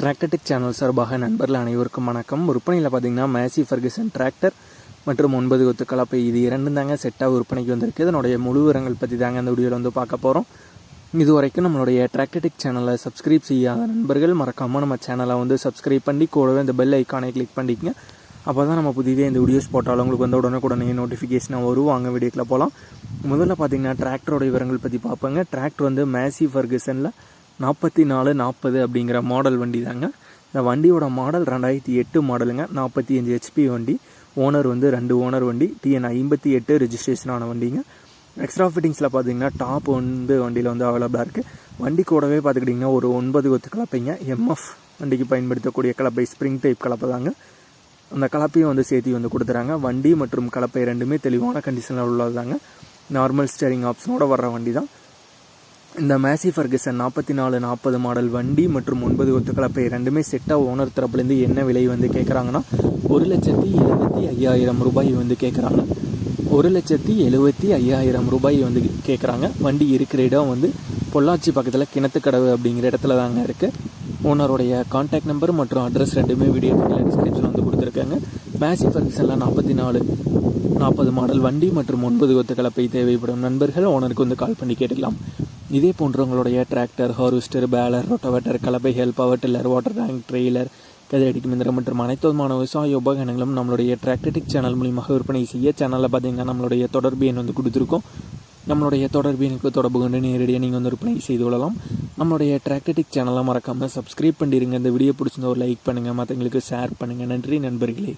Tractor Tech channel சார்பாக நண்பர்கள் அனைவருக்கும் வணக்கம். விற்பனையில் பார்த்தீங்கன்னா மேசி ஃபர்கசன் டிராக்டர் மற்றும் 9 கொத்து கலப்பை இது இரண்டும் தாங்க செட்டாக விற்பனைக்கு வந்திருக்கு. இதனுடைய முழு விவரங்கள் பற்றி தாங்க அந்த வீடியோவில் வந்து பார்க்க போகிறோம். இது வரைக்கும் நம்மளுடைய டிராக்டர்டெக் சேனலை சப்ஸ்கிரைப் செய்யாத நண்பர்கள் மறக்காமல் நம்ம சேனலை வந்து சப்ஸ்கிரைப் பண்ணி கூடவே இந்த பெல் ஐக்கானை கிளிக் பண்ணிக்கங்க. அப்போ தான் நம்ம புதிதே இந்த வீடியோஸ் போட்டாலும் உங்களுக்கு வந்து உடனே நோட்டிஃபிகேஷனாக வரும். வாங்க வீடியோக்கில் போகலாம். முதல்ல பார்த்தீங்கன்னா டிராக்டரோட விவரங்கள் பற்றி பார்ப்போங்க. டிராக்டர் வந்து மேசி ஃபர்கசனில் 4440 அப்படிங்கிற மாடல் வண்டி தாங்க. இந்த வண்டியோட மாடல் 2008 மாடலுங்க. 45 HP வண்டி. ஓனர் வந்து 2 ஓனர் வண்டி. TN 58 ரெஜிஸ்ட்ரேஷன் ஆன வண்டிங்க. எக்ஸ்ட்ரா ஃபிட்டிங்ஸில் பார்த்தீங்கன்னா டாப் வந்து வண்டியில் வந்து அவைலபிளாக இருக்குது. வண்டி கூடவே பார்த்துக்கிட்டிங்கன்னா ஒரு 9 கொத்து கலப்பைங்க. MF வண்டிக்கு பயன்படுத்தக்கூடிய கலப்பை ஸ்ப்ரிங் டைப் கலப்பை தாங்க. அந்த கலப்பையும் வந்து சேர்த்து வந்து கொடுத்துறாங்க. வண்டி மற்றும் கலப்பை ரெண்டுமே தெளிவான கண்டிஷனில் உள்ளது தாங்க. நார்மல் ஸ்டேரிங் ஆப்ஷனோட வர்ற வண்டி தான் இந்த மேசி ஃபர்கசன் 4440 மாடல் வண்டி மற்றும் 9 கொத்து கலப்பை ரெண்டுமே செட்டாக ஓனர் தரப்புலேருந்து என்ன விலை வந்து கேட்குறாங்கன்னா 1,75,000 ரூபாய் வந்து கேட்குறாங்க. 1,75,000 ரூபாய் வந்து கேட்குறாங்க. வண்டி இருக்கிற இடம் வந்து பொள்ளாச்சி பக்கத்தில் கிணத்துக்கடவு அப்படிங்கிற இடத்துல தாங்க இருக்குது. ஓனருடைய கான்டாக்ட் நம்பர் மற்றும் அட்ரஸ் ரெண்டுமே வீடியோ டிஸ்கிரிப்ஷனில் வந்து கொடுத்துருக்காங்க. மேசி ஃபர்கசனில் 4440 மாடல் வண்டி மற்றும் 9 கொத்து கலப்பை தேவைப்படும் நண்பர்கள் ஓனருக்கு வந்து கால் பண்ணி கேட்டுக்கலாம். இதே போன்றவங்களுடைய டிராக்டர், ஹார்வெஸ்டர், பேலர், ரொட்டவேட்டர், கலப்பைகள், power tiller, water tank, trailer, கதிரடிக்கு மிந்திரம் மற்றும் அனைத்து விதமான விவசாய உபகரணங்களும் நம்மளுடைய டிராக்டர்டெக் சேனல் மூலியமாக விற்பனை செய்ய சேனலில் பார்த்தீங்கன்னா நம்மளுடைய தொடர்பு எண் வந்து கொடுத்துருக்கோம். நம்மளுடைய தொடர்பு எண்ணுக்கு தொடர்பு கொண்டு நேரடியாக நீங்கள் வந்து விற்பனை செய்து கொள்ளலாம். நம்மளுடைய டிராக்டர்டெக் சேனலை மறக்காமல் சப்ஸ்கிரைப் பண்ணிடுங்க. இந்த வீடியோ பிடிச்சிருந்த ஒரு லைக் பண்ணுங்கள், மற்றவங்களுக்கு ஷேர் பண்ணுங்கள். நன்றி நண்பர்களே.